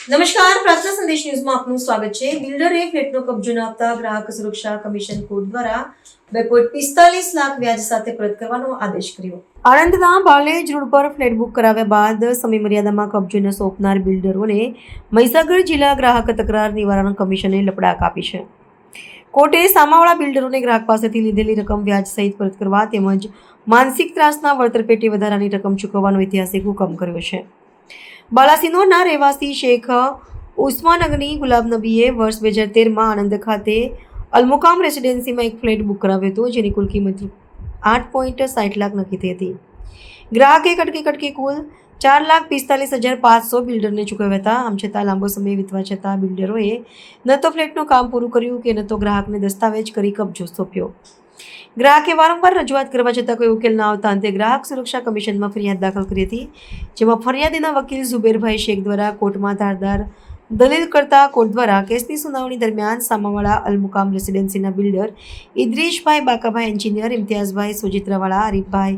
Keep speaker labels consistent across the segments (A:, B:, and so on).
A: નમસ્કાર, પ્રાર્થના સંદેશ ન્યૂઝમાં આપનું સ્વાગત છે। બિલ્ડરે ફ્લેટનો કબજો ન આપતા ગ્રાહક સુરક્ષા કમિશન કોર્ટ દ્વારા 2.45 લાખ વ્યાજ સાથે પરત કરવાનો આદેશ કર્યો। આણંદના બાલેજ રોડ પર ફ્લેટ બુક કરાવ્યા બાદ સમય મર્યાદામાં કબજો ન સોંપનાર બિલ્ડરોને મહીસાગર જિલ્લા ગ્રાહક તકરાર નિવારણ કમિશને લપડાક આપી છે। કોર્ટે સામાવાળા બિલ્ડરોને ગ્રાહક પાસેથી લીધેલી રકમ વ્યાજ સહિત પરત કરવા તેમજ માનસિક ત્રાસના વળતર પેટે વધારાની રકમ ચૂકવવાનો ઐતિહાસિક હુકમ કર્યો છે। બાલાસિનોરના રહેવાસી શેખ ઉસ્માન અગની ગુલાબ નબીએ વર્ષ 2013માં આણંદ ખાતે અલમુકામ રેસિડેન્સીમાં એક ફ્લેટ બુક કરાવ્યો હતો, જેની કુલ કિંમત 8.60 લાખ નક્કી થઈ હતી। ગ્રાહકે કટકી કુલ 4,45,500 બિલ્ડરને ચૂકવ્યા હતા। આમ છતાં લાંબો સમય વીતવા છતાં બિલ્ડરોએ ન તો ફ્લેટનું કામ પૂરું કર્યું કે ન તો ગ્રાહકને દસ્તાવેજ કરી કબજો સોંપ્યો। ગ્રાહકે વારંવાર રજૂઆત કરવા છતાં કોઈ ઉકેલ ન આવતા અંતે ગ્રાહક સુરક્ષા કમિશનમાં ફરિયાદ દાખલ કરી હતી, જેમાં ફરિયાદીના વકીલ ઝુબેરભાઈ શેખ દ્વારા કોર્ટમાં ધારદાર દલીલ કરતા કોર્ટ દ્વારા કેસની સુનાવણી દરમિયાન સામાવાળા અલમુકામ રેસિડેન્સીના બિલ્ડર ઇદ્રીશભાઈ બાકાભાઈ, એન્જિનિયર ઇમ્તિયાઝભાઈ સોજિત્રાવાળા, આરીફભાઈ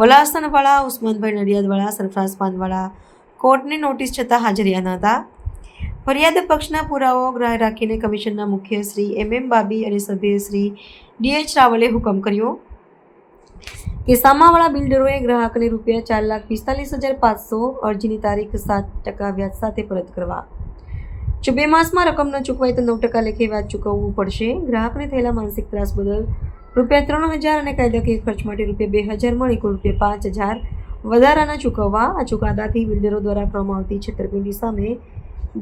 A: વલાસનવાળા, ઉસ્માનભાઈ નડિયાદવાળા, સરફરાઝ પાનવાળા કોર્ટની નોટિસ છતાં હાજર રહ્યા ન હતા। ફરિયાદ પક્ષના પુરાવો ગ્રાહ્ય રાખીને કમિશનના મુખ્ય શ્રી MM બાબી અને સભ્ય શ્રી DH રાવલે હુકમ કર્યો કે સામાવાળા બિલ્ડરોએ ગ્રાહકને ₹4,45,500 અરજીની તારીખ 7% વ્યાજ સાથે પરત કરવા। જો 2 માસમાં રકમ ન ચૂકવાય તો 9% લેખે વ્યાજ ચૂકવવું પડશે। ગ્રાહકને થયેલા માનસિક ત્રાસ બદલ ₹3,000 અને કાયદાકીય ખર્ચ માટે ₹2,000 મળી કુલ ₹5,000 વધારાના ચૂકવવા। આ ચુકાદાથી બિલ્ડરો દ્વારા કરવામાં આવતી છેતરપિંડી સામે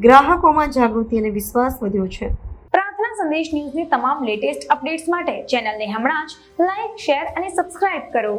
A: ગ્રાહકોમાં જાગૃતિ અને વિશ્વાસ વધ્યો છે।
B: પ્રાર્થના સંદેશ ન્યૂઝની તમામ લેટેસ્ટ અપડેટ્સ માટે ચેનલને હમણાં જ લાઈક, શેર અને સબસ્ક્રાઇબ કરો।